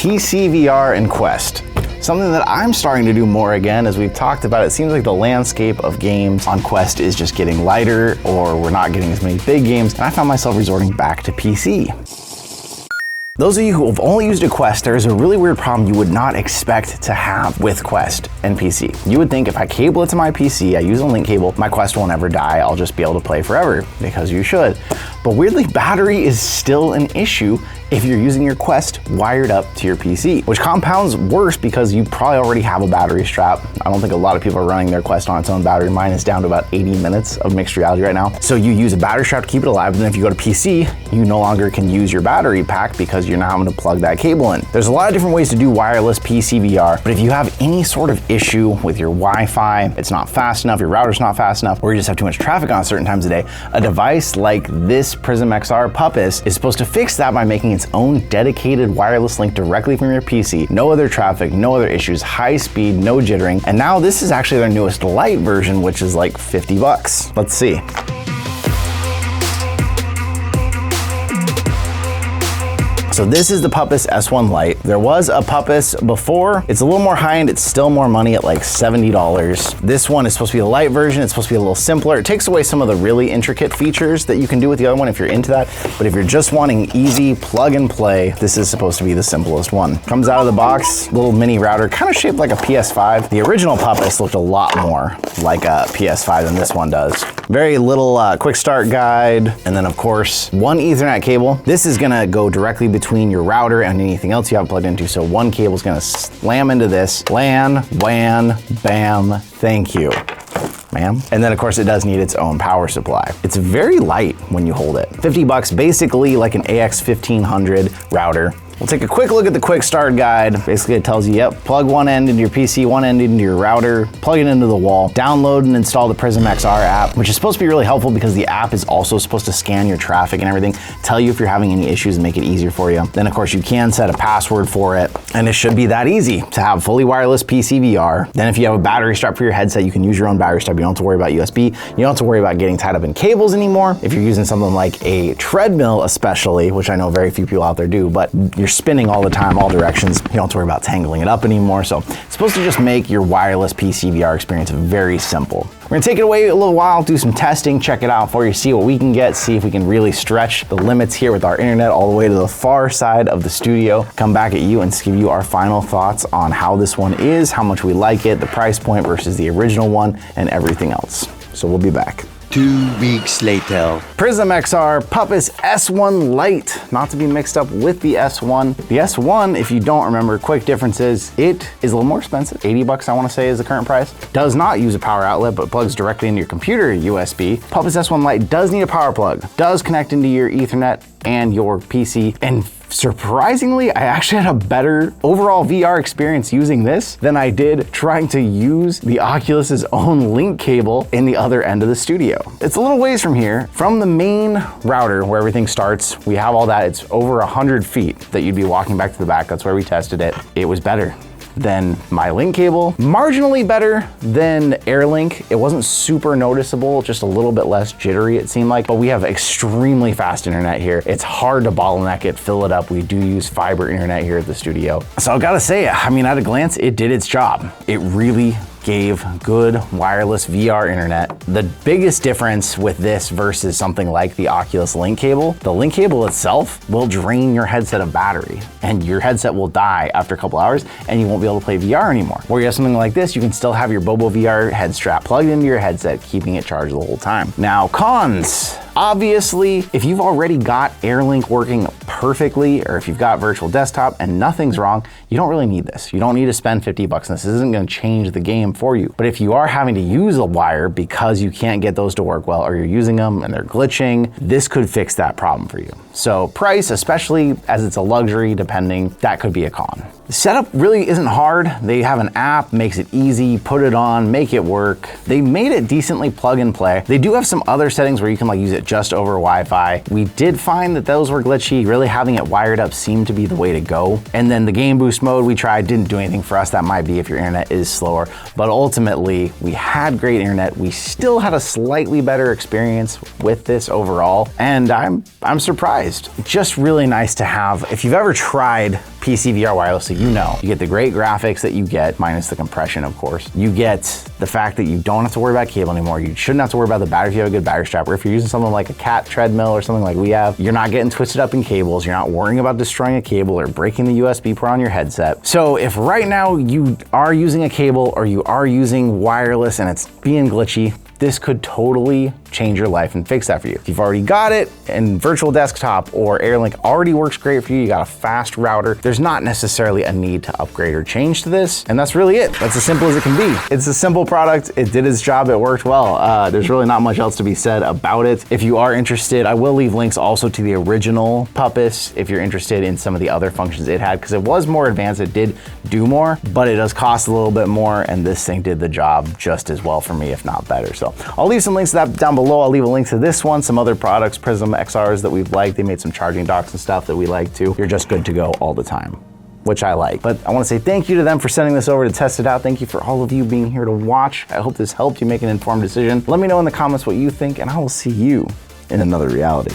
PC VR and Quest. Something that I'm starting to do more again, as we've talked about. It seems like the landscape of games on Quest is just getting lighter, or we're not getting as many big games, and I found myself resorting back to PC. Those of you who have only used a Quest, there is a really weird problem you would not expect to have with Quest and PC. You would think if I cable it to my PC, I use a link cable, my Quest won't ever die, I'll just be able to play forever, because you should. But weirdly, battery is still an issue if you're using your Quest wired up to your PC, which compounds worse because you probably already have a battery strap. I don't think a lot of people are running their Quest on its own battery. Mine is down to about 80 minutes of mixed reality right now. So you use a battery strap to keep it alive, and then if you go to PC, you no longer can use your battery pack because you're now having to plug that cable in. There's a lot of different ways to do wireless PC VR, but if you have any sort of issue with your Wi-Fi, it's not fast enough, your router's not fast enough, or you just have too much traffic on certain times of day, a device like this PrismXR Puppis is supposed to fix that by making its own dedicated wireless link directly from your PC. No other traffic, no other issues, high speed, no jittering. And now this is actually their newest Lite version, which is like 50 bucks. Let's see. So this is the Puppis S1 Lite. There was a Puppis before. It's a little more high-end. It's still more money at like $70. This one is supposed to be the Lite version. It's supposed to be a little simpler. It takes away some of the really intricate features that you can do with the other one if you're into that. But if you're just wanting easy plug and play, this is supposed to be the simplest one. Comes out of the box, little mini router, kind of shaped like a PS5. The original Puppis looked a lot more like a PS5 than this one does. Very little quick start guide. And then of course, one Ethernet cable. This is gonna go directly between your router and anything else you have plugged into. So one cable is gonna slam into this. LAN, WAN, BAM, thank you, ma'am. And then of course it does need its own power supply. It's very light when you hold it. 50 bucks, basically like an AX1500 router. We'll take a quick look at the quick start guide. Basically it tells you, yep, plug one end into your PC, one end into your router, plug it into the wall, download and install the PrismXR app, which is supposed to be really helpful because the app is also supposed to scan your traffic and everything, tell you if you're having any issues and make it easier for you. Then of course you can set a password for it, and it should be that easy to have fully wireless PC VR. Then if you have a battery strap for your headset, you can use your own battery strap. You don't have to worry about USB. You don't have to worry about getting tied up in cables anymore. If you're using something like a treadmill especially, which I know very few people out there do, but you're spinning all the time, all directions. You don't have to worry about tangling it up anymore. So it's supposed to just make your wireless PC VR experience very simple. We're gonna take it away a little while, do some testing, check it out for you, see what we can get, see if we can really stretch the limits here with our internet all the way to the far side of the studio. Come back at you and give you our final thoughts on how this one is, how much we like it, the price point versus the original one, and everything else. So we'll be back. 2 weeks later. PrismXR Puppis S1 Lite, not to be mixed up with the S1. The S1, if you don't remember, quick difference is it is a little more expensive. 80 bucks, I want to say, is the current price. Does not use a power outlet, but plugs directly into your computer USB. Puppis S1 Lite does need a power plug, does connect into your Ethernet and your PC, and surprisingly, I actually had a better overall VR experience using this than I did trying to use the Oculus's own link cable in the other end of the studio. It's a little ways from here. From the main router where everything starts, we have all that. It's over 100 feet that you'd be walking back to the back. That's where we tested it. It was better than my link cable, marginally better than AirLink. It wasn't super noticeable, just a little bit less jittery it seemed like, but we have extremely fast internet here. It's hard to bottleneck it, fill it up. We do use fiber internet here at the studio. So I've got to say, I mean, at a glance, it did its job. It really gave good wireless VR internet. The biggest difference with this versus something like the Oculus link cable, the link cable itself will drain your headset of battery and your headset will die after a couple hours and you won't be able to play VR anymore. Where you have something like this, you can still have your Bobo VR head strap plugged into your headset, keeping it charged the whole time. Now, cons. Obviously, if you've already got AirLink working perfectly, or if you've got virtual desktop and nothing's wrong, you don't really need this. You don't need to spend 50 bucks on this. This isn't gonna change the game for you. But if you are having to use a wire because you can't get those to work well, or you're using them and they're glitching, this could fix that problem for you. So price, especially as it's a luxury, depending, that could be a con. The setup really isn't hard. They have an app, makes it easy, put it on, make it work. They made it decently plug and play. They do have some other settings where you can like use it just over Wi-Fi. We did find that those were glitchy. Really having it wired up seemed to be the way to go. And then the game boost mode we tried didn't do anything for us. That might be if your internet is slower, but ultimately we had great internet. We still had a slightly better experience with this overall. And I'm surprised. surprised. Just really nice to have. If you've ever tried PC VR wirelessly, you know. You get the great graphics that you get, minus the compression, of course. You get the fact that you don't have to worry about cable anymore. You shouldn't have to worry about the battery if you have a good battery strap, or if you're using something like a cat treadmill or something like we have, you're not getting twisted up in cables. You're not worrying about destroying a cable or breaking the USB port on your headset. So if right now you are using a cable or you are using wireless and it's being glitchy, this could totally change your life and fix that for you. If you've already got it and virtual desktop or AirLink already works great for you, you got a fast router, there's not necessarily a need to upgrade or change to this. And that's really it. That's as simple as it can be. It's a simple product. It did its job. It worked well. There's really not much else to be said about it. If you are interested, I will leave links also to the original Puppis if you're interested in some of the other functions it had, because it was more advanced. It did do more, but it does cost a little bit more. And this thing did the job just as well for me, if not better. So I'll leave some links to that down below. I'll leave a link to this one, some other products, PrismXRs that we've liked. They made some charging docks and stuff that we like too. You're just good to go all the time, which I like. But I want to say thank you to them for sending this over to test it out. Thank you for all of you being here to watch. I hope this helped you make an informed decision. Let me know in the comments what you think, and I will see you in another reality.